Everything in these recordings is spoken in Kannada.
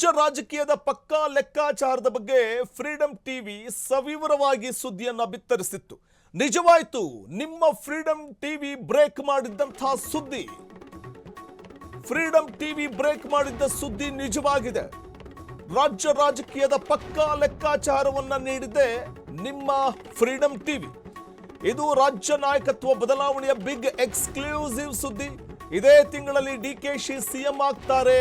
ರಾಜ್ಯ ರಾಜಕೀಯದ ಪಕ್ಕಾ ಲೆಕ್ಕಾಚಾರದ ಬಗ್ಗೆ ಫ್ರೀಡಂ ಟಿವಿ ಸವಿವರವಾಗಿ ಸುದ್ದಿಯನ್ನ ಬಿತ್ತರಿಸಿತ್ತು. ನಿಜವಾಯಿತು, ನಿಮ್ಮ ಫ್ರೀಡಂ ಟಿವಿ ಬ್ರೇಕ್ ಮಾಡಿದ್ದಂತಹ ಸುದ್ದಿ. ಫ್ರೀಡಂ ಟಿವಿ ಬ್ರೇಕ್ ಮಾಡಿದ್ದ ಸುದ್ದಿ ನಿಜವಾಗಿದೆ. ರಾಜ್ಯ ರಾಜಕೀಯದ ಪಕ್ಕಾ ಲೆಕ್ಕಾಚಾರವನ್ನ ನೀಡಿದೆ ನಿಮ್ಮ ಫ್ರೀಡಂ ಟಿವಿ. ಇದು ರಾಜ್ಯ ನಾಯಕತ್ವ ಬದಲಾವಣೆಯ ಬಿಗ್ ಎಕ್ಸ್ಕ್ಲೂಸಿವ್ ಸುದ್ದಿ. ಇದೇ ತಿಂಗಳಲ್ಲಿ ಡಿಕೆಶಿ ಸಿಎಂ ಆಗ್ತಾರೆ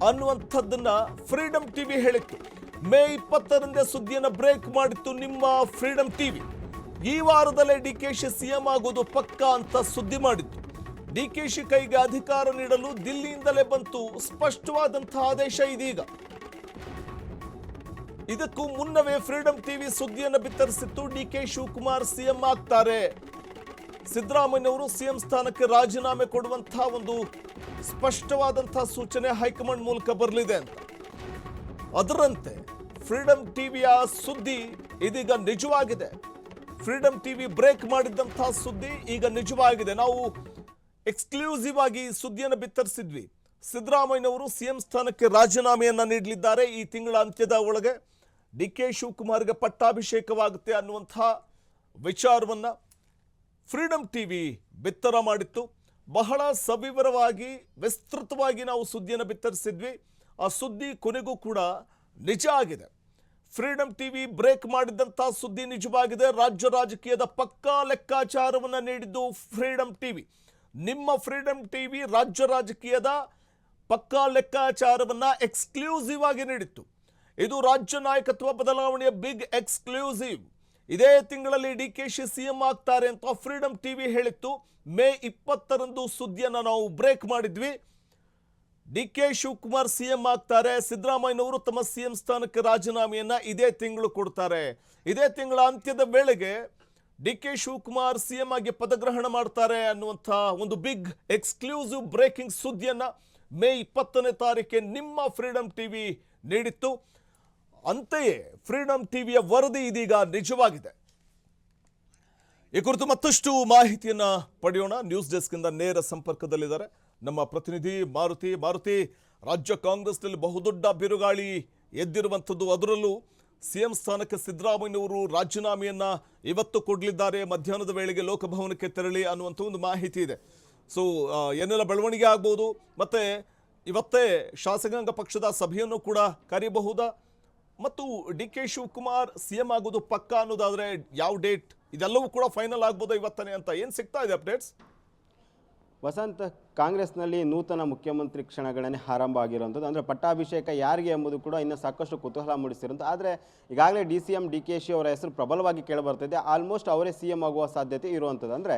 ಅನ್ನುವಂಥದ್ದನ್ನ ಫ್ರೀಡಂ ಟಿವಿ ಹೇಳಿತ್ತು. ಮೇ 20ರಂದೇ ಸುದ್ದಿಯನ್ನು ಬ್ರೇಕ್ ಮಾಡಿತ್ತು ನಿಮ್ಮ ಫ್ರೀಡಂ ಟಿವಿ. ಈ ವಾರದಲ್ಲೇ ಡಿಕೆಶಿ ಸಿಎಂ ಆಗೋದು ಪಕ್ಕಾ ಅಂತ ಸುದ್ದಿ ಮಾಡಿತ್ತು. ಡಿಕೆಶಿ ಕೈಗೆ ಅಧಿಕಾರ ನೀಡಲು ದಿಲ್ಲಿಯಿಂದಲೇ ಬಂತು ಸ್ಪಷ್ಟವಾದಂತಹ ಆದೇಶ. ಇದೀಗ ಇದಕ್ಕೂ ಮುನ್ನವೇ ಫ್ರೀಡಂ ಟಿವಿ ಸುದ್ದಿಯನ್ನು ಬಿತ್ತರಿಸಿತ್ತು. ಡಿಕೆ ಶಿವಕುಮಾರ್ ಸಿಎಂ ಆಗ್ತಾರೆ, ಸಿದ್ದರಾಮಯ್ಯನವರು ಸಿಎಂ ಸ್ಥಾನಕ್ಕೆ ರಾಜೀನಾಮೆ ಕೊಡುವಂತಹ ಒಂದು ಸ್ಪಷ್ಟವಾದಂತಹ ಸೂಚನೆ ಹೈಕಮಾಂಡ್ ಮೂಲಕ ಬರಲಿದೆ ಅಂತ. ಅದರಂತೆ ಫ್ರೀಡಂ ಟಿವಿಯ ಸುದ್ದಿ ಇದೀಗ ನಿಜವಾಗಿದೆ. ಫ್ರೀಡಂ ಟಿವಿ ಬ್ರೇಕ್ ಮಾಡಿದಂತಹ ಸುದ್ದಿ ಈಗ ನಿಜವಾಗಿದೆ. ನಾವು ಎಕ್ಸ್ಕ್ಲೂಸಿವ್ ಆಗಿ ಸುದ್ದಿಯನ್ನು ಬಿತ್ತರಿಸಿದ್ವಿ. ಸಿದ್ದರಾಮಯ್ಯನವರು ಸಿಎಂ ಸ್ಥಾನಕ್ಕೆ ರಾಜೀನಾಮೆಯನ್ನ ನೀಡಲಿದ್ದಾರೆ. ಈ ತಿಂಗಳ ಅಂತ್ಯದ ಒಳಗೆ ಡಿಕೆ ಶಿವಕುಮಾರ್ಗೆ ಪಟ್ಟಾಭಿಷೇಕವಾಗುತ್ತೆ ಅನ್ನುವಂತಹ ವಿಚಾರವನ್ನ ಫ್ರೀಡಂ ಟಿವಿ ಬಿತ್ತರ ಮಾಡಿತ್ತು. ಬಹಳ ಸವಿವರವಾಗಿ ವಿಸ್ತೃತವಾಗಿ ನಾವು ಸುದ್ದಿಯನ್ನು ಬಿತ್ತರಿಸಿದ್ವಿ. ಆ ಸುದ್ದಿ ಕೊನೆಗೂ ಕೂಡ ನಿಜ ಆಗಿದೆ. ಫ್ರೀಡಂ ಟಿವಿ ಬ್ರೇಕ್ ಮಾಡಿದಂತಹ ಸುದ್ದಿ ನಿಜವಾಗಿದೆ. ರಾಜ್ಯ ರಾಜಕೀಯದ ಪಕ್ಕಾ ಲೆಕ್ಕಾಚಾರವನ್ನು ನೀಡಿದ್ದು ಫ್ರೀಡಂ ಟಿವಿ. ನಿಮ್ಮ ಫ್ರೀಡಂ ಟಿವಿ ರಾಜ್ಯ ರಾಜಕೀಯದ ಪಕ್ಕಾ ಲೆಕ್ಕಾಚಾರವನ್ನ ಎಕ್ಸ್ಕ್ಲೂಸಿವ್ ಆಗಿ ನೀಡಿತ್ತು. ಇದು ರಾಜ್ಯ ನಾಯಕತ್ವ ಬದಲಾವಣೆಯ ಬಿಗ್ ಎಕ್ಸ್ಕ್ಲೂಸಿವ್. ಇದೇ ತಿಂಗಳಲ್ಲಿ ಡಿಕೆಶಿ ಸಿಎಂ ಆಗ್ತಾರೆ ಅಂತ ಫ್ರೀಡಂ ಟಿವಿ ಹೇಳಿತ್ತು. ಮೇ 20ರಂದು ಸುದ್ದಿಯನ್ನು ನಾವು ಬ್ರೇಕ್ ಮಾಡಿದ್ವಿ. ಡಿಕೆ ಶಿವಕುಮಾರ್ ಸಿಎಂ ಆಗ್ತಾರೆ, ಸಿದ್ದರಾಮಯ್ಯನವರು ತಮ್ಮ ಸಿಎಂ ಸ್ಥಾನಕ್ಕೆ ರಾಜೀನಾಮೆಯನ್ನ ಇದೇ ತಿಂಗಳು ಕೊಡ್ತಾರೆ. ಇದೇ ತಿಂಗಳ ಅಂತ್ಯದ ವೇಳೆಗೆ ಡಿಕೆ ಶಿವಕುಮಾರ್ ಸಿಎಂ ಆಗಿ ಪದಗ್ರಹಣ ಮಾಡ್ತಾರೆ ಅನ್ನುವಂಥ ಒಂದು ಬಿಗ್ ಎಕ್ಸ್ಕ್ಲೂಸಿವ್ ಬ್ರೇಕಿಂಗ್ ಸುದ್ದಿಯನ್ನ ಮೇ 20ನೇ ತಾರೀಕಿಗೆ ನಿಮ್ಮ ಫ್ರೀಡಂ ಟಿವಿ ನೀಡಿತ್ತು. ಅಂತೆಯೇ ಫ್ರೀಡಂ ಟಿವಿಯ ವರದಿ ಇದೀಗ ನಿಜವಾಗಿದೆ. ಈ ಕುರಿತು ಮತ್ತಷ್ಟು ಮಾಹಿತಿಯನ್ನ ಪಡೆಯೋಣ. ನ್ಯೂಸ್ ಡೆಸ್ಕ್ ಇಂದ ನೇರ ಸಂಪರ್ಕದಲ್ಲಿದ್ದಾರೆ ನಮ್ಮ ಪ್ರತಿನಿಧಿ ಮಾರುತಿ. ರಾಜ್ಯ ಕಾಂಗ್ರೆಸ್ನಲ್ಲಿ ಬಹುದೊಡ್ಡ ಬಿರುಗಾಳಿ ಎದ್ದಿರುವಂಥದ್ದು. ಅದರಲ್ಲೂ ಸಿಎಂ ಸ್ಥಾನಕ್ಕೆ ಸಿದ್ದರಾಮಯ್ಯನವರು ರಾಜೀನಾಮೆಯನ್ನ ಇವತ್ತು ಕೊಡಲಿದ್ದಾರೆ, ಮಧ್ಯಾಹ್ನದ ವೇಳೆಗೆ ಲೋಕಭವನಕ್ಕೆ ತೆರಳಿ ಅನ್ನುವಂಥ ಒಂದು ಮಾಹಿತಿ ಇದೆ. ಸೊ ಏನೆಲ್ಲ ಬೆಳವಣಿಗೆ ಆಗ್ಬೋದು, ಮತ್ತೆ ಇವತ್ತೇ ಶಾಸಕಾಂಗ ಪಕ್ಷದ ಸಭೆಯನ್ನು ಕೂಡ ಕರೆಯಬಹುದಾ, ಮತ್ತು ಡಿಕೆ ಶಿವಕುಮಾರ್ ಸಿಎಂ ಆಗೋದು ಪಕ್ಕಾ ಅನ್ನೋದಾದ್ರೆ ಯಾವ ಡೇಟ್, ಇದೆಲ್ಲವೂ ಕೂಡ ಫೈನಲ್ ಆಗ್ಬೋದಾ ಇವತ್ತನೇ ಅಂತ ಏನು ಸಿಗ್ತಾ ಇದೆ ಅಪ್ಡೇಟ್ಸ್? ವಸಂತ, ಕಾಂಗ್ರೆಸ್ನಲ್ಲಿ ನೂತನ ಮುಖ್ಯಮಂತ್ರಿ ಕ್ಷಣಗಣನೆ ಆರಂಭ ಆಗಿರುವಂಥದ್ದು. ಅಂದರೆ ಪಟ್ಟಾಭಿಷೇಕ ಯಾರಿಗೆ ಎಂಬುದು ಕೂಡ ಇನ್ನೂ ಸಾಕಷ್ಟು ಕುತೂಹಲ ಮೂಡಿಸಿರುವಂಥ. ಆದರೆ ಈಗಾಗಲೇ DCM DKಶಿ ಅವರ ಹೆಸರು ಪ್ರಬಲವಾಗಿ ಕೇಳಿಬರ್ತಿದೆ. ಆಲ್ಮೋಸ್ಟ್ ಅವರೇ ಸಿಎಂ ಆಗುವ ಸಾಧ್ಯತೆ ಇರುವಂಥದ್ದು. ಅಂದರೆ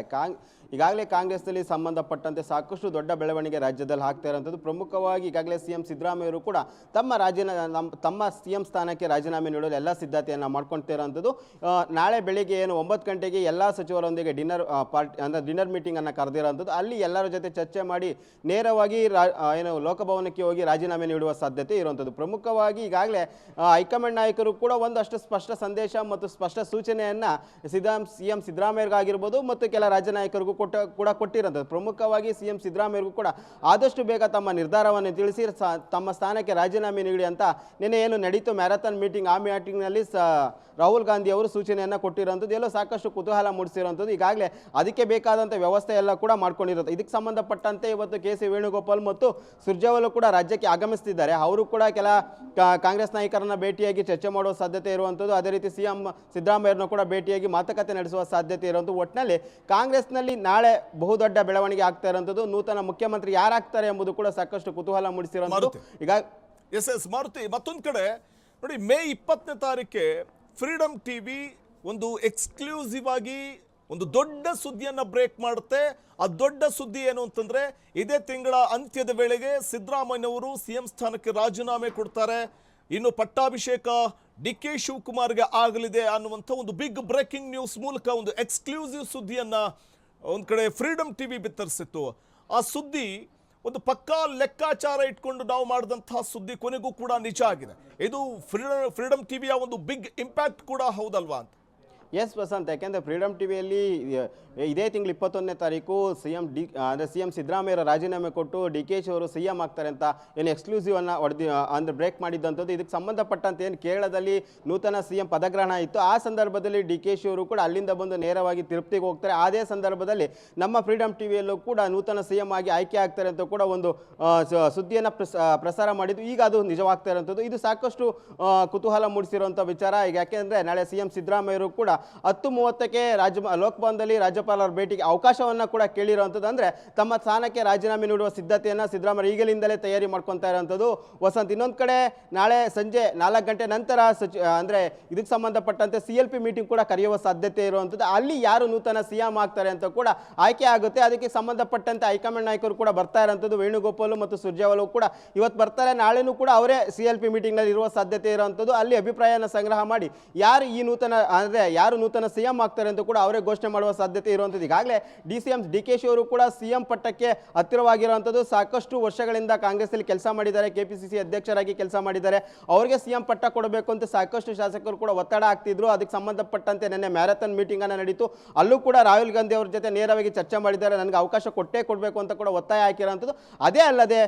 ಈಗಾಗಲೇ ಕಾಂಗ್ರೆಸ್ನಲ್ಲಿ ಸಂಬಂಧಪಟ್ಟಂತೆ ಸಾಕಷ್ಟು ದೊಡ್ಡ ಬೆಳವಣಿಗೆ ರಾಜ್ಯದಲ್ಲಿ ಆಗ್ತಾ ಇರುವಂಥದ್ದು. ಪ್ರಮುಖವಾಗಿ ಈಗಾಗಲೇ ಸಿಎಂ ಸಿದ್ದರಾಮಯ್ಯವರು ಕೂಡ ತಮ್ಮ ಸಿಎಂ ಸ್ಥಾನಕ್ಕೆ ರಾಜೀನಾಮೆ ನೀಡಲು ಎಲ್ಲ ಸಿದ್ಧತೆಯನ್ನು ಮಾಡ್ಕೊಳ್ತಾ ಇರೋವಂಥದ್ದು. ನಾಳೆ ಬೆಳಿಗ್ಗೆ 9 ಗಂಟೆಗೆ ಎಲ್ಲ ಸಚಿವರೊಂದಿಗೆ ಡಿನ್ನರ್ ಮೀಟಿಂಗನ್ನು ಕರೆದಿರೋವಂಥದ್ದು. ಅಲ್ಲಿ ಎಲ್ಲರ ಜೊತೆ ಚರ್ಚೆ ಮಾಡಿ ನೇರವಾಗಿ ಲೋಕಭವನಕ್ಕೆ ಹೋಗಿ ರಾಜೀನಾಮೆ ನೀಡುವ ಸಾಧ್ಯತೆ ಇರುವಂಥದ್ದು. ಪ್ರಮುಖವಾಗಿ ಈಗಾಗಲೇ ಹೈಕಮಾಂಡ್ ನಾಯಕರು ಕೂಡ ಒಂದಷ್ಟು ಸ್ಪಷ್ಟ ಸಂದೇಶ ಮತ್ತು ಸ್ಪಷ್ಟ ಸೂಚನೆಯನ್ನು ಸಿಎಂ ಸಿದ್ದರಾಮಯ್ಯರಿಗಾಗಿರ್ಬೋದು ಮತ್ತು ಕೆಲ ರಾಜ್ಯ ನಾಯಕರಿಗೂ ಕೂಡ ಕೊಟ್ಟಿರೋಂಥದ್ದು. ಪ್ರಮುಖವಾಗಿ ಸಿಎಂ ಸಿದ್ದರಾಮಯ್ಯರಿಗೂ ಕೂಡ ಆದಷ್ಟು ಬೇಗ ತಮ್ಮ ನಿರ್ಧಾರವನ್ನು ತಿಳಿಸಿ ತಮ್ಮ ಸ್ಥಾನಕ್ಕೆ ರಾಜೀನಾಮೆ ನೀಡಿ ಅಂತ ನಿನ್ನೆ ಏನು ನಡೀತು ಮ್ಯಾರಥಾನ್ ಮೀಟಿಂಗ್, ಆ ಮೀಟಿಂಗ್ನಲ್ಲಿ ರಾಹುಲ್ ಗಾಂಧಿ ಅವರು ಸೂಚನೆಯನ್ನು ಕೊಟ್ಟಿರುವಂಥದ್ದು. ಎಲ್ಲೋ ಸಾಕಷ್ಟು ಕುತೂಹಲ ಮೂಡಿಸಿರುವಂಥದ್ದು. ಈಗಾಗಲೇ ಅದಕ್ಕೆ ಬೇಕಾದಂಥ ವ್ಯವಸ್ಥೆ ಎಲ್ಲ ಕೂಡ ಮಾಡ್ಕೊಂಡಿರೋದು. ಇದಕ್ಕೆ ಸಂಬಂಧಪಟ್ಟಂತೆ ಇವತ್ತು KC ವೇಣುಗೋಪಾಲ್ ಮತ್ತು ಸುರ್ಜೇವಾಲಾ ಕೂಡ ರಾಜ್ಯಕ್ಕೆ ಆಗಮಿಸುತ್ತಿದ್ದಾರೆ. ಅವರು ಕೂಡ ಕೆಲ ಕಾಂಗ್ರೆಸ್ ನಾಯಕರನ್ನ ಭೇಟಿಯಾಗಿ ಚರ್ಚೆ ಮಾಡುವ ಸಾಧ್ಯತೆ ಇರುವಂಥದ್ದು. ಅದೇ ರೀತಿ ಸಿಎಂ ಸಿದ್ದರಾಮಯ್ಯರನ್ನು ಕೂಡ ಭೇಟಿಯಾಗಿ ಮಾತುಕತೆ ನಡೆಸುವ ಸಾಧ್ಯತೆ ಇರುವಂಥದ್ದು. ಒಟ್ಟಿನಲ್ಲಿ ಕಾಂಗ್ರೆಸ್ನಲ್ಲಿ ನಾಳೆ ಬಹುದೊಡ್ಡ ಬೆಳವಣಿಗೆ ಆಗ್ತಾ ಇರುವಂಥದ್ದು. ನೂತನ ಮುಖ್ಯಮಂತ್ರಿ ಯಾರಾಗ್ತಾರೆ ಎಂಬುದು ಕೂಡ ಸಾಕಷ್ಟು ಕುತೂಹಲ ಮೂಡಿಸಿರುವಂಥದ್ದು. ಈಗ ಮಾರುತಿ, ಮತ್ತೊಂದು ಕಡೆ ನೋಡಿ, ಮೇ 20ನೇ ತಾರೀಕೆ ಫ್ರೀಡಂ ಟಿವಿ ಒಂದು ಎಕ್ಸ್ಕ್ಲೂಸಿವ್ ಆಗಿ ಒಂದು ದೊಡ್ಡ ಸುದ್ದಿಯನ್ನ ಬ್ರೇಕ್ ಮಾಡುತ್ತೆ. ಆ ದೊಡ್ಡ ಸುದ್ದಿ ಏನು ಅಂತಂದ್ರೆ, ಇದೇ ತಿಂಗಳ ಅಂತ್ಯದ ವೇಳೆಗೆ ಸಿದ್ದರಾಮಯ್ಯನವರು ಸಿಎಂ ಸ್ಥಾನಕ್ಕೆ ರಾಜೀನಾಮೆ ಕೊಡ್ತಾರೆ, ಇನ್ನು ಪಟ್ಟಾಭಿಷೇಕ ಡಿಕೆ ಶಿವಕುಮಾರ್ಗೆ ಆಗಲಿದೆ ಅನ್ನುವಂಥ ಒಂದು ಬಿಗ್ ಬ್ರೇಕಿಂಗ್ ನ್ಯೂಸ್ ಮೂಲಕ ಒಂದು ಎಕ್ಸ್ಕ್ಲೂಸಿವ್ ಸುದ್ದಿಯನ್ನ ಒಂದು ಕಡೆ ಫ್ರೀಡಂ ಟಿವಿ ಬಿತ್ತರಿಸಿತ್ತು. ಆ ಸುದ್ದಿ ಒಂದು ಪಕ್ಕಾ ಲೆಕ್ಕಾಚಾರ ಇಟ್ಕೊಂಡು ನಾವು ಮಾಡಿದಂತಹ ಸುದ್ದಿ ಕೊನೆಗೂ ಕೂಡ ನಿಜ ಆಗಿದೆ. ಇದು ಫ್ರೀಡಂ ಟಿವಿಯ ಒಂದು ಬಿಗ್ ಇಂಪ್ಯಾಕ್ಟ್ ಕೂಡ ಹೌದಲ್ವಾ ಅಂತ. ಎಸ್ ವಸಂತ್, ಯಾಕೆಂದರೆ ಫ್ರೀಡಮ್ ಟಿವಿಯಲ್ಲಿ ಇದೇ ತಿಂಗಳು 21ನೇ ತಾರೀಕು ಸಿ ಎಂ ಸಿದ್ದರಾಮಯ್ಯ ರಾಜೀನಾಮೆ ಕೊಟ್ಟು DK ಅವರು CM ಆಗ್ತಾರೆ ಅಂತ ಏನು ಎಕ್ಸ್ಕ್ಲೂಸಿವ್ ಅನ್ನ ಅಂದರೆ ಬ್ರೇಕ್ ಮಾಡಿದ್ದಂಥದ್ದು. ಇದಕ್ಕೆ ಸಂಬಂಧಪಟ್ಟಂತೆ ಏನು ಕೇರಳದಲ್ಲಿ ನೂತನ CM ಪದಗ್ರಹಣ ಇತ್ತು, ಆ ಸಂದರ್ಭದಲ್ಲಿ DK ಅವರು ಕೂಡ ಅಲ್ಲಿಂದ ಬಂದು ನೇರವಾಗಿ ತಿರುಪತಿಗೆ ಹೋಗ್ತಾರೆ. ಅದೇ ಸಂದರ್ಭದಲ್ಲಿ ನಮ್ಮ ಫ್ರೀಡಮ್ ಟಿವಿಯಲ್ಲೂ ಕೂಡ ನೂತನ CM ಆಗಿ ಆಯ್ಕೆ ಆಗ್ತಾರೆ ಅಂತ ಕೂಡ ಒಂದು ಸುದ್ದಿಯನ್ನು ಪ್ರಸಾರ ಮಾಡಿದ್ದು. ಈಗ ಅದು ನಿಜವಾಗ್ತಾ ಇರೋಂಥದ್ದು. ಇದು ಸಾಕಷ್ಟು ಕುತೂಹಲ ಮೂಡಿಸಿರುವಂಥ ವಿಚಾರ. ಈಗ ಯಾಕೆಂದರೆ ನಾಳೆ CM ಸಿದ್ದರಾಮಯ್ಯರು ಕೂಡ 10:30ಕ್ಕೆ ಲೋಕಭವನದಲ್ಲಿ ರಾಜ್ಯಪಾಲರ ಭೇಟಿಗೆ ಅವಕಾಶವನ್ನು ಕೂಡ ಕೇಳಿರುವಂಥದ್ದು. ಅಂದರೆ ತಮ್ಮ ಸ್ಥಾನಕ್ಕೆ ರಾಜೀನಾಮೆ ನೀಡುವ ಸಿದ್ಧತೆಯನ್ನು ಸಿದ್ದರಾಮಯ್ಯ ಈಗಲಿಂದಲೇ ತಯಾರಿ ಮಾಡ್ಕೊತಾ ಇರೋಂಥದ್ದು ವಸಂತ್. ಇನ್ನೊಂದು ಕಡೆ ನಾಳೆ ಸಂಜೆ 4 ಗಂಟೆ ನಂತರ ಅಂದರೆ ಇದಕ್ಕೆ ಸಂಬಂಧಪಟ್ಟಂತೆ CLP ಮೀಟಿಂಗ್ ಕೂಡ ಕರೆಯುವ ಸಾಧ್ಯತೆ ಇರುವಂಥದ್ದು. ಅಲ್ಲಿ ಯಾರು ನೂತನ CM ಆಗ್ತಾರೆ ಅಂತ ಕೂಡ ಆಯ್ಕೆ ಆಗುತ್ತೆ. ಅದಕ್ಕೆ ಸಂಬಂಧಪಟ್ಟಂತೆ ಹೈಕಮಾಂಡ್ ನಾಯಕರು ಕೂಡ ಬರ್ತಾ ಇರೋಂಥದ್ದು. ವೇಣುಗೋಪಾಲ್ ಮತ್ತು ಸುರ್ಜೇವಾಲ ಕೂಡ ಇವತ್ತು ಬರ್ತಾರೆ, ನಾಳೆನೂ ಕೂಡ ಅವರೇ CLP ಮೀಟಿಂಗ್ನಲ್ಲಿ ಇರುವ ಸಾಧ್ಯತೆ ಇರುವಂಥದ್ದು. ಅಲ್ಲಿ ಅಭಿಪ್ರಾಯನ ಸಂಗ್ರಹ ಮಾಡಿ ಯಾರು ನೂತನ CM ಆಗ್ತಾರೆ ಅಂತ ಕೂಡ ಅವರೇ ಘೋಷಣೆ ಮಾಡುವ ಸಾಧ್ಯತೆ ಇರುವಂಥದ್ದು. ಈಗಾಗಲೇ DK ಅವರು ಕೂಡ CM ಪಟ್ಟಕ್ಕೆ ಹತ್ತಿರವಾಗಿರುವಂಥದ್ದು. ಸಾಕಷ್ಟು ವರ್ಷಗಳಿಂದ ಕಾಂಗ್ರೆಸ್ನಲ್ಲಿ ಕೆಲಸ ಮಾಡಿದ್ದಾರೆ, KPCC ಅಧ್ಯಕ್ಷರಾಗಿ ಕೆಲಸ ಮಾಡಿದ್ದಾರೆ. ಅವರಿಗೆ CM ಪಟ್ಟ ಕೊಡಬೇಕು ಅಂತ ಸಾಕಷ್ಟು ಶಾಸಕರು ಕೂಡ ಒತ್ತಡ ಆಗ್ತಿದ್ರು. ಅದಕ್ಕೆ ಸಂಬಂಧಪಟ್ಟಂತೆ ನಿನ್ನೆ ಮ್ಯಾರಥಾನ್ ಮೀಟಿಂಗ್ ಅನ್ನು ನಡೀತು. ಅಲ್ಲೂ ಕೂಡ ರಾಹುಲ್ ಗಾಂಧಿ ಅವ್ರ ಜೊತೆ ನೇರವಾಗಿ ಚರ್ಚೆ ಮಾಡಿದ್ದಾರೆ. ನನಗೆ ಅವಕಾಶ ಕೊಟ್ಟೇ ಕೊಡಬೇಕು ಅಂತ ಕೂಡ ಒತ್ತಾಯ ಹಾಕಿರೋಂಥದ್ದು. ಅದೇ ಅಲ್ಲದೆ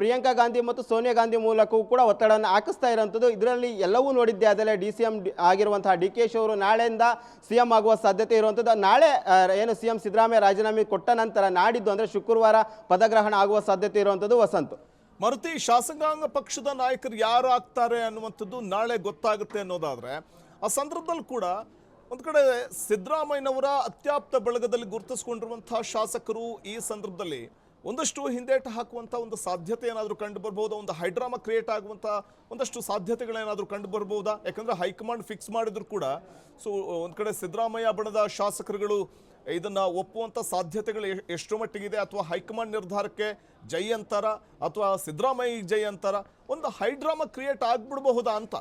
ಪ್ರಿಯಾಂಕಾ ಗಾಂಧಿ ಮತ್ತು ಸೋನಿಯಾ ಗಾಂಧಿ ಮೂಲಕವೂ ಕೂಡ ಒತ್ತಡವನ್ನು ಹಾಕಿಸ್ತಾ ಇರೋಂಥದ್ದು. ಇದರಲ್ಲಿ ಎಲ್ಲವೂ ನೋಡಿದ್ದೆ ಅದಲ್ಲೇ DCM ಆಗಿರುವಂತಹ DK ಅವರು ನಾಳೆಯಿಂದ CM ಆಗುವ ಸಾಧ್ಯತೆ ಇರುವಂಥದ್ದು. ನಾಳೆ ಏನು CM ಸಿದ್ದರಾಮಯ್ಯ ರಾಜೀನಾಮೆ ಕೊಟ್ಟ ನಂತರ ನಾಡಿದ್ದು ಅಂದರೆ ಶುಕ್ರವಾರ ಪದಗ್ರಹಣ ಆಗುವ ಸಾಧ್ಯತೆ ಇರುವಂಥದ್ದು ವಸಂತ್. ಮಾರುತಿ, ಶಾಸಕಾಂಗ ಪಕ್ಷದ ನಾಯಕರು ಯಾರು ಆಗ್ತಾರೆ ಅನ್ನುವಂಥದ್ದು ನಾಳೆ ಗೊತ್ತಾಗುತ್ತೆ ಅನ್ನೋದಾದ್ರೆ, ಆ ಸಂದರ್ಭದಲ್ಲಿ ಕೂಡ ಒಂದು ಕಡೆ ಸಿದ್ದರಾಮಯ್ಯನವರ ಅತ್ಯಾಪ್ತ ಬಳಗದಲ್ಲಿ ಗುರುತಿಸಿಕೊಂಡಿರುವಂತಹ ಶಾಸಕರು ಈ ಸಂದರ್ಭದಲ್ಲಿ ಒಂದಷ್ಟು ಹಿಂದೇಟು ಹಾಕುವಂಥ ಒಂದು ಸಾಧ್ಯತೆ ಏನಾದರೂ ಕಂಡು ಬರ್ಬೋದಾ? ಒಂದು ಹೈಡ್ರಾಮಾ ಕ್ರಿಯೇಟ್ ಆಗುವಂಥ ಒಂದಷ್ಟು ಸಾಧ್ಯತೆಗಳೇನಾದರೂ ಕಂಡು ಬರ್ಬೋದಾ? ಯಾಕಂದರೆ ಹೈಕಮಾಂಡ್ ಫಿಕ್ಸ್ ಮಾಡಿದ್ರು ಕೂಡ ಒಂದು ಕಡೆ ಸಿದ್ದರಾಮಯ್ಯ ಬಣದ ಶಾಸಕರುಗಳು ಇದನ್ನ ಒಪ್ಪುವಂಥ ಸಾಧ್ಯತೆಗಳು ಎಷ್ಟು ಮಟ್ಟಿಗಿದೆ? ಅಥವಾ ಹೈಕಮಾಂಡ್ ನಿರ್ಧಾರಕ್ಕೆ ಜೈ ಅಂತಾರ ಅಥವಾ ಸಿದ್ದರಾಮಯ್ಯ ಜೈ ಅಂತಾರ? ಒಂದು ಹೈಡ್ರಾಮಾ ಕ್ರಿಯೇಟ್ ಆಗ್ಬಿಡಬಹುದಾ ಅಂತ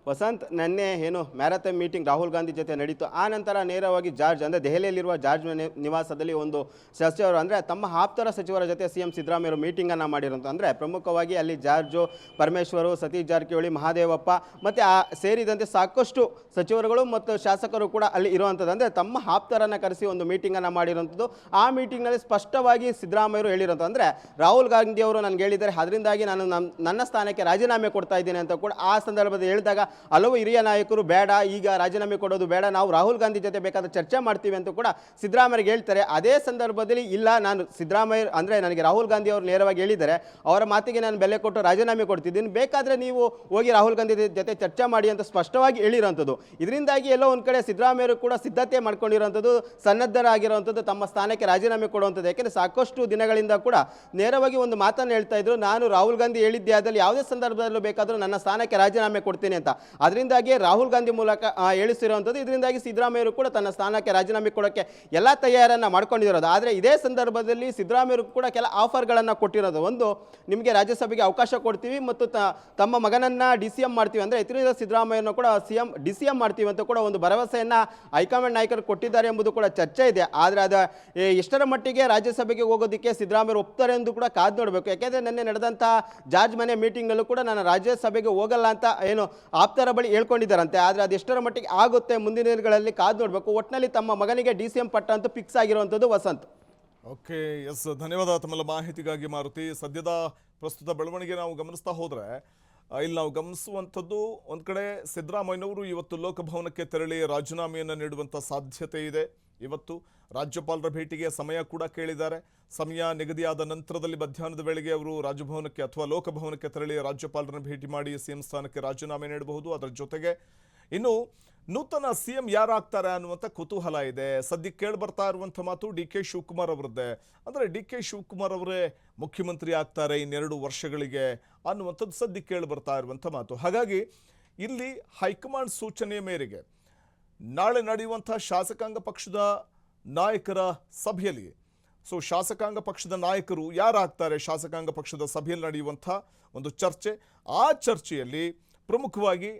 ವಸಂತ್, ನಿನ್ನೆ ಏನು ಮ್ಯಾರಥಾನ್ ಮೀಟಿಂಗ್ ರಾಹುಲ್ ಗಾಂಧಿ ಜೊತೆ ನಡೀತು. ಆ ನಂತರ ನೇರವಾಗಿ ಜಾರ್ಜ್ ಅಂದರೆ ದೆಹಲಿಯಲ್ಲಿರುವ ಜಾರ್ಜ್ ನಿವಾಸದಲ್ಲಿ ಒಂದು ಸಚಿವರು ಅಂದರೆ ತಮ್ಮ ಆಪ್ತರ ಸಚಿವರ ಜೊತೆ CM ಸಿದ್ದರಾಮಯ್ಯರು ಮೀಟಿಂಗನ್ನು ಮಾಡಿರೋಂಥ. ಅಂದರೆ ಪ್ರಮುಖವಾಗಿ ಅಲ್ಲಿ ಜಾರ್ಜು, ಪರಮೇಶ್ವರು, ಸತೀಶ್ ಜಾರಕಿಹೊಳಿ, ಮಹಾದೇವಪ್ಪ ಮತ್ತು ಸೇರಿದಂತೆ ಸಾಕಷ್ಟು ಸಚಿವರುಗಳು ಮತ್ತು ಶಾಸಕರು ಕೂಡ ಅಲ್ಲಿ ಇರುವಂಥದ್ದು. ಅಂದರೆ ತಮ್ಮ ಆಪ್ತರನ್ನು ಕರೆಸಿ ಒಂದು ಮೀಟಿಂಗನ್ನು ಮಾಡಿರೋಂಥದ್ದು. ಆ ಮೀಟಿಂಗ್ನಲ್ಲಿ ಸ್ಪಷ್ಟವಾಗಿ ಸಿದ್ದರಾಮಯ್ಯರು ಹೇಳಿರೋಂಥ ಅಂದರೆ ರಾಹುಲ್ ಗಾಂಧಿ ಅವರು ನನಗೆ ಹೇಳಿದ್ದಾರೆ, ಅದರಿಂದಾಗಿ ನಾನು ನನ್ನ ಸ್ಥಾನಕ್ಕೆ ರಾಜೀನಾಮೆ ಕೊಡ್ತಾ ಇದ್ದೇನೆ ಅಂತ ಕೂಡ ಆ ಸಂದರ್ಭದಲ್ಲಿ ಹೇಳಿದಾಗ ಹಲವು ಹಿರಿಯ ನಾಯಕರು ಬೇಡ, ಈಗ ರಾಜೀನಾಮೆ ಕೊಡೋದು ಬೇಡ, ನಾವು ರಾಹುಲ್ ಗಾಂಧಿ ಜೊತೆ ಬೇಕಾದ್ರೆ ಚರ್ಚೆ ಮಾಡ್ತೀವಿ ಅಂತ ಕೂಡ ಸಿದ್ದರಾಮಯ್ಯಗೆ ಹೇಳ್ತಾರೆ. ಅದೇ ಸಂದರ್ಭದಲ್ಲಿ ಇಲ್ಲ, ನಾನು ಸಿದ್ದರಾಮಯ್ಯ ಅಂದರೆ ನನಗೆ ರಾಹುಲ್ ಗಾಂಧಿ ಅವರು ನೇರವಾಗಿ ಹೇಳಿದ್ದಾರೆ, ಅವರ ಮಾತಿಗೆ ನಾನು ಬೆಲೆ ಕೊಟ್ಟು ರಾಜೀನಾಮೆ ಕೊಡ್ತಿದ್ದೀನಿ, ಬೇಕಾದರೆ ನೀವು ಹೋಗಿ ರಾಹುಲ್ ಗಾಂಧಿ ಜೊತೆ ಚರ್ಚೆ ಮಾಡಿ ಅಂತ ಸ್ಪಷ್ಟವಾಗಿ ಹೇಳಿರೋಂಥದ್ದು. ಇದರಿಂದಾಗಿ ಎಲ್ಲೋ ಒಂದು ಕಡೆ ಸಿದ್ದರಾಮಯ್ಯರು ಕೂಡ ಸಿದ್ಧತೆ ಮಾಡ್ಕೊಂಡಿರೋಂಥದ್ದು, ಸನ್ನದ್ಧರಾಗಿರುವಂಥದ್ದು ತಮ್ಮ ಸ್ಥಾನಕ್ಕೆ ರಾಜೀನಾಮೆ ಕೊಡುವಂಥದ್ದು. ಯಾಕೆಂದರೆ ಸಾಕಷ್ಟು ದಿನಗಳಿಂದ ಕೂಡ ನೇರವಾಗಿ ಒಂದು ಮಾತನ್ನು ಹೇಳ್ತಾ ಇದ್ರು, ನಾನು ರಾಹುಲ್ ಗಾಂಧಿ ಹೇಳಿದ್ದೆ ಆದಲ್ಲಿ ಯಾವುದೇ ಸಂದರ್ಭದಲ್ಲೂ ಬೇಕಾದರೂ ನನ್ನ ಸ್ಥಾನಕ್ಕೆ ರಾಜೀನಾಮೆ ಕೊಡ್ತೀನಿ ಅಂತ. ಅದರಿಂದಾಗಿ ರಾಹುಲ್ ಗಾಂಧಿ ಮೂಲಕ ಹೇಳಿಸಿರುವಂಥದ್ದು. ಇದರಿಂದಾಗಿ ಸಿದ್ದರಾಮಯ್ಯರು ಕೂಡ ತನ್ನ ಸ್ಥಾನಕ್ಕೆ ರಾಜೀನಾಮೆ ಕೊಡೋಕ್ಕೆ ಎಲ್ಲ ತಯಾರನ್ನು ಮಾಡ್ಕೊಂಡಿರೋದು. ಆದರೆ ಇದೇ ಸಂದರ್ಭದಲ್ಲಿ ಸಿದ್ದರಾಮಯ್ಯರು ಕೂಡ ಕೆಲ ಆಫರ್ಗಳನ್ನು ಕೊಟ್ಟಿರೋದು. ಒಂದು, ನಿಮಗೆ ರಾಜ್ಯಸಭೆಗೆ ಅವಕಾಶ ಕೊಡ್ತೀವಿ ಮತ್ತು ತಮ್ಮ ಮಗನನ್ನು DCM ಮಾಡ್ತೀವಿ ಅಂದರೆ ಇದರಿಂದ ಸಿದ್ದರಾಮಯ್ಯನ ಕೂಡ DCM ಮಾಡ್ತೀವಿ ಅಂತ ಕೂಡ ಒಂದು ಭರವಸೆಯನ್ನು ಹೈಕಮಾಂಡ್ ನಾಯಕರು ಕೊಟ್ಟಿದ್ದಾರೆ ಎಂಬುದು ಕೂಡ ಚರ್ಚೆ ಇದೆ. ಆದರೆ ಅದು ಎಷ್ಟರ ಮಟ್ಟಿಗೆ ರಾಜ್ಯಸಭೆಗೆ ಹೋಗೋದಕ್ಕೆ ಸಿದ್ದರಾಮಯ್ಯರು ಒಪ್ತಾರೆ ಎಂದು ಕೂಡ ಕಾದು ನೋಡಬೇಕು. ಯಾಕೆಂದರೆ ನಿನ್ನೆ ನಡೆದಂಥ ಜಾರ್ಜ್ ಮನೆ ಮೀಟಿಂಗ್ನಲ್ಲೂ ಕೂಡ ನಾನು ರಾಜ್ಯಸಭೆಗೆ ಹೋಗಲ್ಲ ಅಂತ ಏನು ಆಪ್ತರ ಬಳಿ ಹೇಳ್ಕೊಂಡಿದ್ದಾರಂತೆ. ಆದರೆ ಅದು ಎಷ್ಟರ ಮಟ್ಟಿಗೆ ಆಗುತ್ತೆ ಮುಂದಿನ ದಿನಗಳಲ್ಲಿ ಕಾದು ನೋಡಬೇಕು. ಒಟ್ಟಿನಲ್ಲಿ ತಮ್ಮ ಮಗನಿಗೆ DCM ಪಟ್ಟ ಅಂತ ಫಿಕ್ಸ್ ಆಗಿರುವಂಥದ್ದು ವಸಂತ್. ಓಕೆ, ಎಸ್, ಧನ್ಯವಾದ ತಮ್ಮೆಲ್ಲ ಮಾಹಿತಿಗಾಗಿ ಮಾರುತಿ. ಸದ್ಯದ ಪ್ರಸ್ತುತ ಬೆಳವಣಿಗೆ ನಾವು ಗಮನಿಸ್ತಾ ಹೋದರೆ ಇಲ್ಲಿ ನಾವು ಗಮನಿಸುವಂಥದ್ದು, ಒಂದು ಕಡೆ ಸಿದ್ದರಾಮಯ್ಯನವರು ಇವತ್ತು ಲೋಕಭವನಕ್ಕೆ ತೆರಳಿ ರಾಜೀನಾಮೆಯನ್ನು ನೀಡುವಂಥ ಸಾಧ್ಯತೆ ಇದೆ. ಇವತ್ತು ರಾಜ್ಯಪಾಲರ ಭೇಟಿಗೆ ಸಮಯ ಕೂಡ ಕೇಳಿದ್ದಾರೆ. ಸಮಯ ನಿಗದಿಯಾದ ನಂತರದಲ್ಲಿ ಮಧ್ಯಾಹ್ನದ ವೇಳೆಗೆ ಅವರು ರಾಜಭವನಕ್ಕೆ ಅಥವಾ ಲೋಕಭವನಕ್ಕೆ ತೆರಳಿ ರಾಜ್ಯಪಾಲರನ್ನು ಭೇಟಿ ಮಾಡಿ CM ಸ್ಥಾನಕ್ಕೆ ರಾಜೀನಾಮೆ ನೀಡಬಹುದು. ಅದರ ಜೊತೆಗೆ ಇನ್ನು ನೂತನ CM ಯಾರಾಗ್ತಾರೆ ಅನ್ನುವಂಥ ಕುತೂಹಲ ಇದೆ. ಸದ್ಯಕ್ಕೆ ಕೇಳಿ ಬರ್ತಾ ಇರುವಂಥ ಮಾತು DK ಶಿವಕುಮಾರ್ ಅವರದ್ದೇ. ಅಂದರೆ DK ಶಿವಕುಮಾರ್ ಅವರೇ ಮುಖ್ಯಮಂತ್ರಿ ಆಗ್ತಾರೆ ಇನ್ನೆರಡು ವರ್ಷಗಳಿಗೆ ಅನ್ನುವಂಥದ್ದು ಸದ್ಯಕ್ಕೆ ಕೇಳಿ ಬರ್ತಾ ಇರುವಂಥ ಮಾತು. ಹಾಗಾಗಿ ಇಲ್ಲಿ ಹೈಕಮಾಂಡ್ ಸೂಚನೆಯ ಮೇರೆಗೆ ನಾಳೆ ನಡೆಯುವಂಥ ಶಾಸಕಾಂಗ ಪಕ್ಷದ ನಾಯಕರ ಸಭೆಯಲ್ಲಿ ಶಾಸಕಾಂಗ ಪಕ್ಷದ ನಾಯಕರು ಯಾರಾಗ್ತಾರೆ, ಶಾಸಕಾಂಗ ಪಕ್ಷದ ಸಭೆಯಲ್ಲಿ ನಡೆಯುವಂಥ ಒಂದು ಚರ್ಚೆ, ಆ ಚರ್ಚೆಯಲ್ಲಿ ಪ್ರಮುಖವಾಗಿ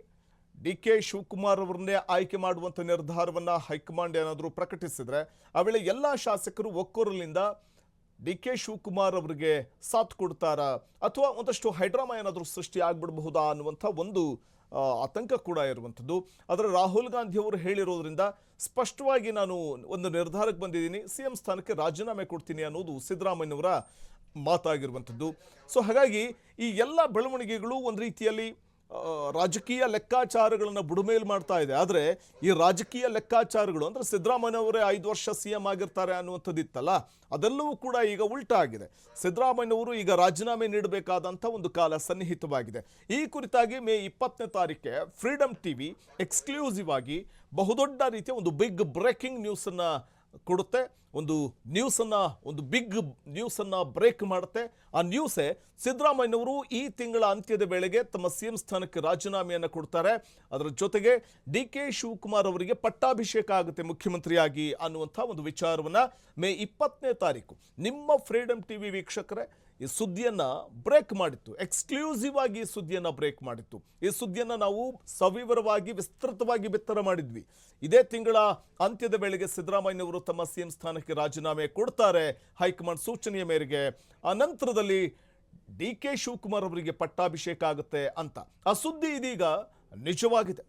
DK ಶಿವಕುಮಾರ್ ಅವರನ್ನೇ ಆಯ್ಕೆ ಮಾಡುವಂಥ ನಿರ್ಧಾರವನ್ನು ಹೈಕಮಾಂಡ್ ಏನಾದರೂ ಪ್ರಕಟಿಸಿದರೆ ಆ ವೇಳೆ ಎಲ್ಲ ಶಾಸಕರು ಒಕ್ಕೊರಲಿಂದ ಡಿ ಕೆ ಶಿವಕುಮಾರ್ ಅವರಿಗೆ ಸಾಥ್ ಕೊಡ್ತಾರಾ ಅಥವಾ ಒಂದಷ್ಟು ಹೈಡ್ರಾಮಾ ಏನಾದರೂ ಸೃಷ್ಟಿ ಆಗ್ಬಿಡಬಹುದಾ ಅನ್ನುವಂಥ ಒಂದು ಆತಂಕ ಕೂಡ ಇರುವಂಥದ್ದು. ಆದರೆ ರಾಹುಲ್ ಗಾಂಧಿ ಅವರು ಹೇಳಿರೋದ್ರಿಂದ ಸ್ಪಷ್ಟವಾಗಿ ನಾನು ಒಂದು ನಿರ್ಧಾರಕ್ಕೆ ಬಂದಿದ್ದೀನಿ, CM ಸ್ಥಾನಕ್ಕೆ ರಾಜೀನಾಮೆ ಕೊಡ್ತೀನಿ ಅನ್ನೋದು ಸಿದ್ದರಾಮಯ್ಯನವರ ಮಾತಾಗಿರುವಂಥದ್ದು. ಸೊ ಹಾಗಾಗಿ ಈ ಎಲ್ಲ ಬೆಳವಣಿಗೆಗಳು ಒಂದು ರೀತಿಯಲ್ಲಿ ರಾಜಕೀಯ ಲೆಕ್ಕಾಚಾರಗಳನ್ನು ಬುಡಮೇಲು ಮಾಡ್ತಾ ಇದೆ. ಆದರೆ ಈ ರಾಜಕೀಯ ಲೆಕ್ಕಾಚಾರಗಳು ಅಂದರೆ ಸಿದ್ದರಾಮಯ್ಯನವರೇ 5 ವರ್ಷ CM ಆಗಿರ್ತಾರೆ ಅನ್ನುವಂಥದ್ದಿತ್ತಲ್ಲ, ಅದೆಲ್ಲವೂ ಕೂಡ ಈಗ ಉಲ್ಟಾ ಆಗಿದೆ. ಸಿದ್ದರಾಮಯ್ಯನವರು ಈಗ ರಾಜೀನಾಮೆ ನೀಡಬೇಕಾದಂಥ ಒಂದು ಕಾಲ ಸನ್ನಿಹಿತವಾಗಿದೆ. ಈ ಕುರಿತಾಗಿ ಮೇ 20ನೇ ತಾರೀಕೆ ಫ್ರೀಡಮ್ ಟಿವಿ ಎಕ್ಸ್ಕ್ಲೂಸಿವ್ ಆಗಿ ಬಹುದೊಡ್ಡ ರೀತಿಯ ಒಂದು ಬಿಗ್ ಬ್ರೇಕಿಂಗ್ ನ್ಯೂಸನ್ನು ಕೊಡುತ್ತೆ. ಒಂದು ಬಿಗ್ ನ್ಯೂಸನ್ನು ಬ್ರೇಕ್ ಮಾಡುತ್ತೆ. ಆ ನ್ಯೂಸೇ ಸಿದ್ದರಾಮಯ್ಯನವರು ಈ ತಿಂಗಳ ಅಂತ್ಯದ ವೇಳೆಗೆ ತಮ್ಮ CM ಸ್ಥಾನಕ್ಕೆ ರಾಜೀನಾಮೆಯನ್ನು ಕೊಡ್ತಾರೆ. ಅದರ ಜೊತೆಗೆ ಡಿ ಕೆ ಶಿವಕುಮಾರ್ ಅವರಿಗೆ ಪಟ್ಟಾಭಿಷೇಕ ಆಗುತ್ತೆ ಮುಖ್ಯಮಂತ್ರಿಯಾಗಿ ಅನ್ನುವಂಥ ಒಂದು ವಿಚಾರವನ್ನು ಮೇ 20ನೇ ತಾರೀಕು ನಿಮ್ಮ ಫ್ರೀಡಮ್ ಟಿವಿ ವೀಕ್ಷಕರೇ ಈ ಸುದ್ದಿಯನ್ನು ಬ್ರೇಕ್ ಮಾಡಿತ್ತು. ಎಕ್ಸ್ಕ್ಲೂಸಿವ್ ಆಗಿ ಈ ಸುದ್ದಿಯನ್ನು ಬ್ರೇಕ್ ಮಾಡಿತ್ತು. ಈ ಸುದ್ದಿಯನ್ನು ನಾವು ಸವಿವರವಾಗಿ ವಿಸ್ತೃತವಾಗಿ ಬಿತ್ತರ ಮಾಡಿದ್ವಿ. ಇದೇ ತಿಂಗಳ ಅಂತ್ಯದ ವೇಳೆಗೆ ಸಿದ್ದರಾಮಯ್ಯನವರು ತಮ್ಮ CM ಸ್ಥಾನಕ್ಕೆ ರಾಜೀನಾಮೆ ಕೊಡ್ತಾರೆ ಹೈಕಮಾಂಡ್ ಸೂಚನೆಯ ಮೇರೆಗೆ. ಆ ನಂತರದಲ್ಲಿ ಡಿ ಕೆ ಶಿವಕುಮಾರ್ ಅವರಿಗೆ ಪಟ್ಟಾಭಿಷೇಕ ಆಗುತ್ತೆ ಅಂತ ಆ ಸುದ್ದಿ ಇದೀಗ ನಿಜವಾಗಿದೆ.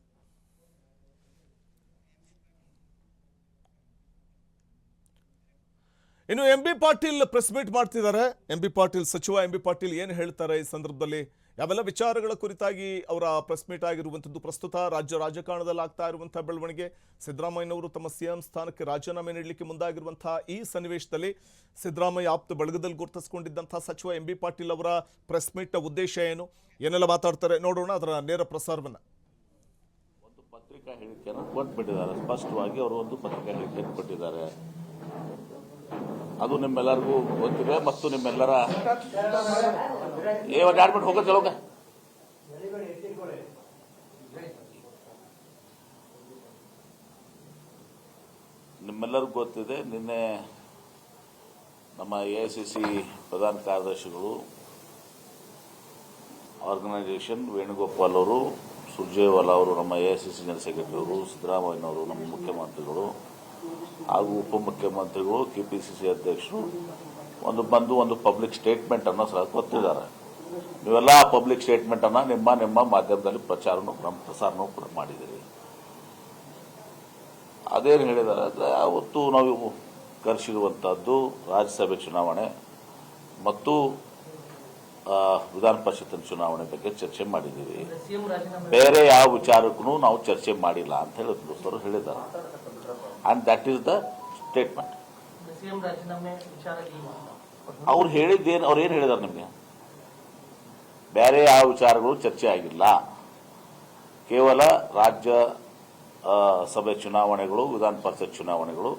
ಇನ್ನು M B Patil press meet ಮಾಡ್ತಿದ್ದಾರೆ. ಸಚಿವ ಎಂ ಬಿ ಪಾಟೀಲ್ ಏನು ಹೇಳ್ತಾರೆ ಈ ಸಂದರ್ಭದಲ್ಲಿ, ಯಾವೆಲ್ಲ ವಿಚಾರಗಳ ಕುರಿತಾಗಿ ಅವರ ಪ್ರೆಸ್ ಮೀಟ್ ಆಗಿರುವಂಥದ್ದು, ಪ್ರಸ್ತುತ ರಾಜ್ಯ ರಾಜಕಾರಣದಲ್ಲಿ ಆಗ್ತಾ ಇರುವಂತಹ ಬೆಳವಣಿಗೆ, ಸಿದ್ದರಾಮಯ್ಯನವರು ತಮ್ಮ CM ಸ್ಥಾನಕ್ಕೆ ರಾಜೀನಾಮೆ ನೀಡಲಿಕ್ಕೆ ಮುಂದಾಗಿರುವಂತಹ ಈ ಸನ್ನಿವೇಶದಲ್ಲಿ ಸಿದ್ದರಾಮಯ್ಯ ಆಪ್ತ ಬಳಗದಲ್ಲಿ ಗುರುತಿಸಿಕೊಂಡಿದ್ದಂತಹ ಸಚಿವ ಎಂ ಬಿ ಪಾಟೀಲ್ ಅವರ ಪ್ರೆಸ್ ಮೀಟ್ ಉದ್ದೇಶ ಏನು, ಏನೆಲ್ಲ ಮಾತಾಡ್ತಾರೆ ನೋಡೋಣ ಅದರ ನೇರ ಪ್ರಸಾರವನ್ನು. ಒಂದು ಪತ್ರಿಕಾ ಹೇಳಿಕೆಯನ್ನು ಕೊಟ್ಬಿಟ್ಟಿದ್ದಾರೆ, ಸ್ಪಷ್ಟವಾಗಿ ಅವರು ಒಂದು ಪತ್ರಿಕಾ ಹೇಳಿಕೆಯನ್ನು ಕೊಟ್ಟಿದ್ದಾರೆ. ಅದು ನಿಮ್ಮೆಲ್ಲರಿಗೂ ಗೊತ್ತಿದೆ ಮತ್ತು ನಿಮ್ಮೆಲ್ಲರ ಆಡ್ಬಿಟ್ಟು ಹೋಗೋದಿಲ್ಲ. ನಿಮ್ಮೆಲ್ಲರಿಗೂ ಗೊತ್ತಿದೆ, ನಿನ್ನೆ ನಮ್ಮ AICC ಪ್ರಧಾನ ಕಾರ್ಯದರ್ಶಿಗಳು, ಆರ್ಗನೈಸೇಷನ್ ವೇಣುಗೋಪಾಲ್ ಅವರು, ಸುರ್ಜೇವಾಲಾ ಅವರು, ನಮ್ಮ AICC ಜನರಲ್ ಸೆಕ್ರೆಟರಿ ಅವರು, ಸಿದ್ದರಾಮಯ್ಯನವರು, ನಮ್ಮ ಮುಖ್ಯಮಂತ್ರಿಗಳು ಹಾಗೂ ಉಪಮುಖ್ಯಮಂತ್ರಿಗಳು, KPCC ಅಧ್ಯಕ್ಷರು ಒಂದು ಪಬ್ಲಿಕ್ ಸ್ಟೇಟ್ಮೆಂಟ್ ಅನ್ನು ಸಹ ಕೊಟ್ಟಿದ್ದಾರೆ. ನೀವೆಲ್ಲ ಪಬ್ಲಿಕ್ ಸ್ಟೇಟ್ಮೆಂಟ್ ಅನ್ನು ನಿಮ್ಮ ಮಾಧ್ಯಮದಲ್ಲಿ ಪ್ರಸಾರನೂ ಕೂಡ ಮಾಡಿದ್ದೀರಿ. ಅದೇನು ಹೇಳಿದ್ದಾರೆ ಅಂದರೆ, ಅವತ್ತು ನಾವು ಕರೆಸಿರುವಂತಹದ್ದು ರಾಜ್ಯಸಭೆ ಚುನಾವಣೆ ಮತ್ತು ವಿಧಾನ ಪರಿಷತ್ತಿನ ಚುನಾವಣೆ ಬಗ್ಗೆ ಚರ್ಚೆ ಮಾಡಿದ್ದೀವಿ. ಬೇರೆ ಯಾವ ವಿಚಾರಕ್ಕೂ ನಾವು ಚರ್ಚೆ ಮಾಡಿಲ್ಲ ಅಂತ ಹೇಳಿದ್ದಾರೆ. And that is the statement. ಅವ್ರು ಹೇಳಿದ್ದೇನು, ಅವ್ರು ಏನು ಹೇಳಿದಾರೆ ನಿಮಗೆ? ಬೇರೆ ಯಾವ ವಿಚಾರಗಳು ಚರ್ಚೆ ಆಗಿಲ್ಲ, ಕೇವಲ ರಾಜ್ಯ ಸಭೆ ಚುನಾವಣೆಗಳು, ವಿಧಾನ ಪರಿಷತ್ ಚುನಾವಣೆಗಳು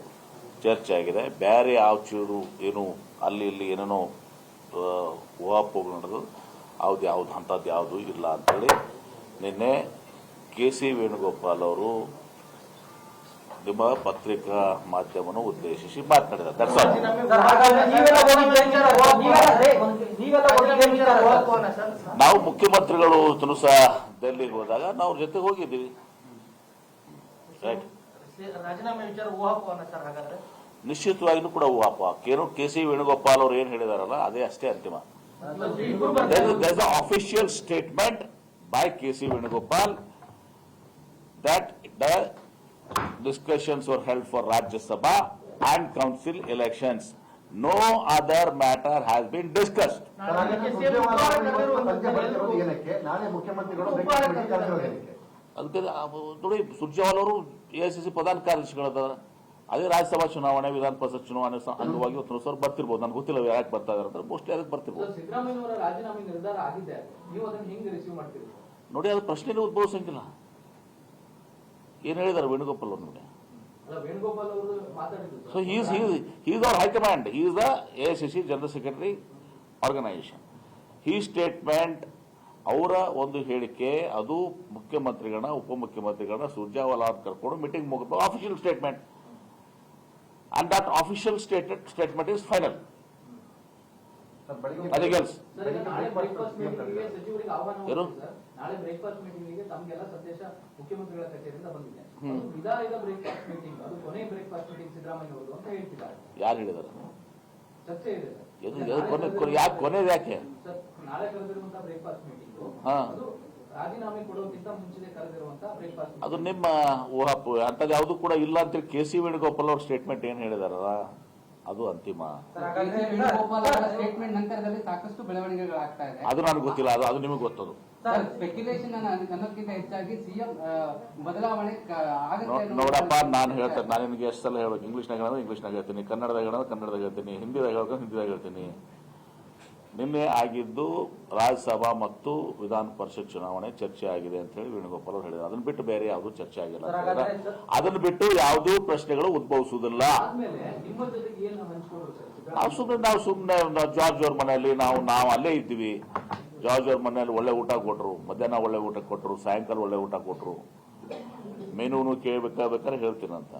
ಚರ್ಚೆ ಆಗಿದೆ. ಬೇರೆ ಯಾವ ಚೂರು ಏನು ಅಲ್ಲಿ ಇಲ್ಲಿ ಏನೇನೋ ಊಹಾಪೋಹ ನಡೆದು ಯಾವ್ದು ಅಂಥದ್ದು ಯಾವುದು ಇಲ್ಲ ಅಂತೇಳಿ ನಿನ್ನೆ KC ವೇಣುಗೋಪಾಲ್ ಅವರು ನಿಮ್ಮ ಪತ್ರಿಕಾ ಮಾಧ್ಯಮವನ್ನು ಉದ್ದೇಶಿಸಿ ಮಾತನಾಡಿದ್ದಾರೆ. ನಾವು ಮುಖ್ಯಮಂತ್ರಿಗಳು ಸಹ ಡೆಲ್ಲಿಗೆ ಹೋದಾಗ ನಾವು ಜೊತೆಗೆ ಹೋಗಿದ್ದೀವಿ. ನಿಶ್ಚಿತವಾಗಿಯೂ ಕೂಡ ಊಹಾಪೋಹ. KC ವೇಣುಗೋಪಾಲ್ ಅವರು ಏನು ಹೇಳಿದಾರಲ್ಲ ಅದೇ ಅಷ್ಟೇ ಅಂತಿಮ. Official statement by KC Venugopal that the discussions were held for Rajya Sabha and Council elections. No other matter has been discussed. ಅದಕ್ಕೆ ನೋಡಿ, ಸುರ್ಜೇವಾಲಾ ಅವರು AICC ಪ್ರಧಾನ ಕಾರ್ಯದರ್ಶಿಗಳಾದ ಅದೇ ರಾಜ್ಯಸಭಾ ಚುನಾವಣೆ, ವಿಧಾನ ಪರಿಷತ್ ಚುನಾವಣೆ ಅಂಗವಾಗಿ ಇವತ್ತು ಬರ್ತಿರ್ಬೋದು. ನನಗೆ ಗೊತ್ತಿಲ್ಲ ಯಾಕೆ ಬರ್ತಾ ಇದಾರೆ ಅಂತ, ಮೋಸ್ಟ್ಲಿ ಅದಕ್ಕೆ ಬರ್ತಿರ್ಬೋದು. ನೋಡಿ, ಅದು ಪ್ರಶ್ನೆ ಉದ್ಭವಿಸಂಗಿಲ್ಲ. ಏನು ಹೇಳಿದ್ದಾರೆ ವೇಣುಗೋಪಾಲ್ ಅವರು ನಿಮಗೆ? So he is our high-command. He is the AICC general secretary organisation. ಈ ಸ್ಟೇಟ್ಮೆಂಟ್, ಅವರ ಒಂದು ಹೇಳಿಕೆ, ಅದು ಮುಖ್ಯಮಂತ್ರಿಗಳನ್ನ, ಉಪಮುಖ್ಯಮಂತ್ರಿಗಳನ್ನ, ಸುರ್ಜೇವಾಲಾ ಕರ್ಕೊಂಡು ಮೀಟಿಂಗ್ ಮುಗಿದು official statement. And that official statement is final. ಏನು ನಾಳೆ ಬ್ರೇಕ್ಫಾಸ್ಟ್ ಮೀಟಿಂಗ್ ತಮಗೆಲ್ಲ ಸಂದೇಶ ಮುಖ್ಯಮಂತ್ರಿಗಳ ಕಚೇರಿಯಿಂದ ಬಂದಿದೆ. ವಿದಾಯದ ಬ್ರೇಕ್ಫಾಸ್ಟ್ ಮೀಟಿಂಗ್, ಅದು ಕೊನೆ ಬ್ರೇಕ್ಫಾಸ್ಟ್ ಮೀಟಿಂಗ್ ಸಿದ್ದರಾಮಯ್ಯ ಅವರು ಅಂತ ಹೇಳ್ತಿದ್ದಾರೆ. ಯಾರು ಹೇಳಿದ್ದಾರೆ? ಚರ್ಚೆ ಇದೆ ಯಾಕೆ ಕೊನೆದು ಯಾಕೆ ಸರ್. ನಾಳೆ ಕರೆದಿರುವಂತಹ ಬ್ರೇಕ್ಫಾಸ್ಟ್ ಮೀಟಿಂಗ್ ಹಾ. ಅದು ರಾಜೀನಾಮೆ ಕೊಡೋಕ್ಕಿಂತ ಮುಂಚೆನೆ ಕರೆದಿರುವಂತಹ ಬ್ರೇಕ್ಫಾಸ್ಟ್. ಅದು ನಿಮ್ಮ ಊಹಾಪು ಅಂತದ್ದು ಯಾವುದು ಕೂಡ ಇಲ್ಲ ಅಂತೇಳಿ ಕೆ.ಸಿ. ವೇಣುಗೋಪಾಲ್ ಅವ್ರ ಸ್ಟೇಟ್ಮೆಂಟ್ ಏನ್ ಹೇಳಿದಾರಲ್ಲ ಅದು ಅಂತಿಮ. ವೇಣುಗೋಪಾಲ್ ಅವರ ಸ್ಟೇಟ್ಮೆಂಟ್ ನಂತರದಲ್ಲಿ ಸಾಕಷ್ಟು ಬೆಳವಣಿಗೆಗಳಾಗ್ತಾ ಇದೆ. ಅದು ನನಗೆ ಗೊತ್ತಿಲ್ಲ, ಅದು ನಿಮಗೆ ಗೊತ್ತದು. ಸ್ಪೆಕ್ಯುಲೇಷನ್ ಅನ್ನೋದಕ್ಕಿಂತ ಹೆಚ್ಚಾಗಿ ಸಿಎಂ ಬದಲಾವಣೆ ಆಗುತ್ತೆ. ನೋಡಪ್ಪ, ನಾನು ಹೇಳ್ತೇನೆ, ನಾನು ನಿಮಗೆ ಎಷ್ಟು ಸಲ ಹೇಳ್ಬೇಕು, ಇಂಗ್ಲೀಷ್ನಾಗ ಹೇಳೋದು ಇಂಗ್ಲೀಷ್ನಾಗ ಹೇಳ್ತೀನಿ, ಕನ್ನಡದಾಗ ಹೇಳೋದು ಕನ್ನಡದಾಗ ಹೇಳ್ತೀನಿ, ಹಿಂದಿದಾಗ ಹೇಳೋದು ಹಿಂದಿದಾಗ ಹೇಳ್ತೀನಿ. ನಿನ್ನೆ ಆಗಿದ್ದು ರಾಜ್ಯಸಭಾ ಮತ್ತು ವಿಧಾನ ಪರಿಷತ್ ಚುನಾವಣೆ ಚರ್ಚೆ ಆಗಿದೆ ಅಂತ ಹೇಳಿ ವೇಣುಗೋಪಾಲ್ ಅವರು ಹೇಳಿದ್ರು. ಅದನ್ನ ಬಿಟ್ಟು ಬೇರೆ ಯಾವುದು ಚರ್ಚೆ ಆಗಿಲ್ಲ. ಅದನ್ನ ಬಿಟ್ಟು ಯಾವುದೂ ಪ್ರಶ್ನೆಗಳು ಉದ್ಭವಿಸುವುದಿಲ್ಲ. ನಾವು ಸುಮ್ಮನೆ ಜಾರ್ಜ್ ಅವ್ರ ಮನೆಯಲ್ಲಿ ನಾವು ಅಲ್ಲೇ ಇದ್ದೀವಿ. ಜಾರ್ಜ್ ಅವ್ರ ಮನೆಯಲ್ಲಿ ಒಳ್ಳೆ ಊಟ ಕೊಟ್ಟರು, ಮಧ್ಯಾಹ್ನ ಒಳ್ಳೆ ಊಟ ಕೊಟ್ಟರು, ಸಾಯಂಕಾಲ ಒಳ್ಳೆ ಊಟ ಕೊಟ್ಟರು. ಮೆನುನು ಕೇಳಬೇಕಾದ್ರೆ ಹೇಳ್ತೀನಂತ.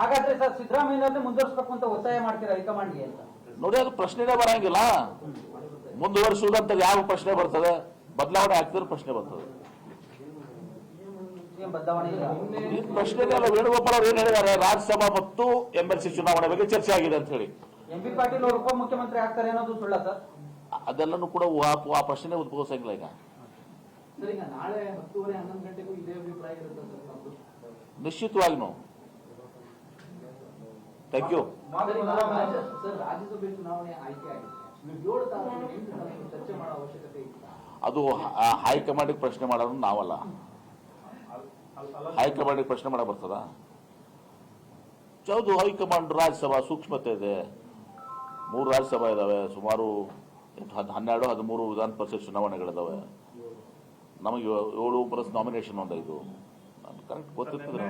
ಹಾಗಾದ್ರೆ ಸರ್ ಸಿದ್ದರಾಮಯ್ಯ ಮುಂದುವರಿಸಬೇಕು ಅಂತ ಒತ್ತಾಯ ಮಾಡ್ತೀರಾ ಹೈಕಮಾಂಡ್ಗೆ ಅಂತ? ನೋಡಿ, ಅದು ಪ್ರಶ್ನೆನೇ ಬರಂಗಿಲ್ಲ. ಮುಂದುವರಿಸುವುದಂತ ಯಾವ ಪ್ರಶ್ನೆ ಬರ್ತದೆ? ಬದಲಾವಣೆ ಆಗ್ತಿದ್ರೆ ಪ್ರಶ್ನೆ ಬರ್ತದೆ. ಈ ಪ್ರಶ್ನೆನೇ ಅಲ್ಲ. ವೇಣುಗೋಪಾಲ್ ಅವರು ಏನ್ ಹೇಳಿದ್ದಾರೆ? ರಾಜ್ಯಸಭಾ ಮತ್ತು MLC ಚುನಾವಣೆ ಬಗ್ಗೆ ಚರ್ಚೆ ಆಗಿದೆ ಅಂತ ಹೇಳಿ. MP ಪಾಟೀಲ್ ಅವರು ಉಪಮುಖ್ಯಮಂತ್ರಿ ಆಗ್ತಾರೆ ಅನ್ನೋದು ಸುಳ್ಳ ಸರ್? ಅದೆಲ್ಲನೂ ಕೂಡ ಆ ಪ್ರಶ್ನೆ ಉದ್ಭವಿಸಂಗಿಲ್ಲ ಈಗ. ನಾಳೆ 10:30, 11 ಗಂಟೆಗೂ ಇದೇ ಅಭಿಪ್ರಾಯ ಇರುತ್ತೆ ನಿಶ್ಚಿತವಾಗಿನೂ. Thank you. ಸರ್, ರಾಜ್ಯಸಭೆ ಚುನಾವಣೆ ಆಯ್ಕೆ ಆಗಿದೆ. 7 ತಾರೀಕು ಚರ್ಚೆ ಮಾಡೋ ಅವಶ್ಯಕತೆ ಇಲ್ಲ. ಅದು ಹೈಕಮಾಂಡಿಗೆ ಪ್ರಶ್ನೆ ಮಾಡೋದು ನಾವಲ್ಲ. ಹೈಕಮಾಂಡಿಗೆ ಪ್ರಶ್ನೆ ಮಾಡಕ್ ಬರ್ತದ? ಯಾವುದು ಹೈಕಮಾಂಡ್? ರಾಜ್ಯಸಭಾ ಸೂಕ್ಷ್ಮತೆ ಇದೆ. 3 ರಾಜ್ಯಸಭಾ ಇದಾವೆ, ಸುಮಾರು 12-13 ವಿಧಾನ ಪರಿಷತ್ ಚುನಾವಣೆಗಳಿದಾವೆ. ನಮಗೆ 7 ಪ್ಲಸ್ ನಾಮಿನೇಷನ್ ಒಂದು 5. ಕರೆಕ್ಟ್ ಗೊತ್ತಿರ್ತದೆ.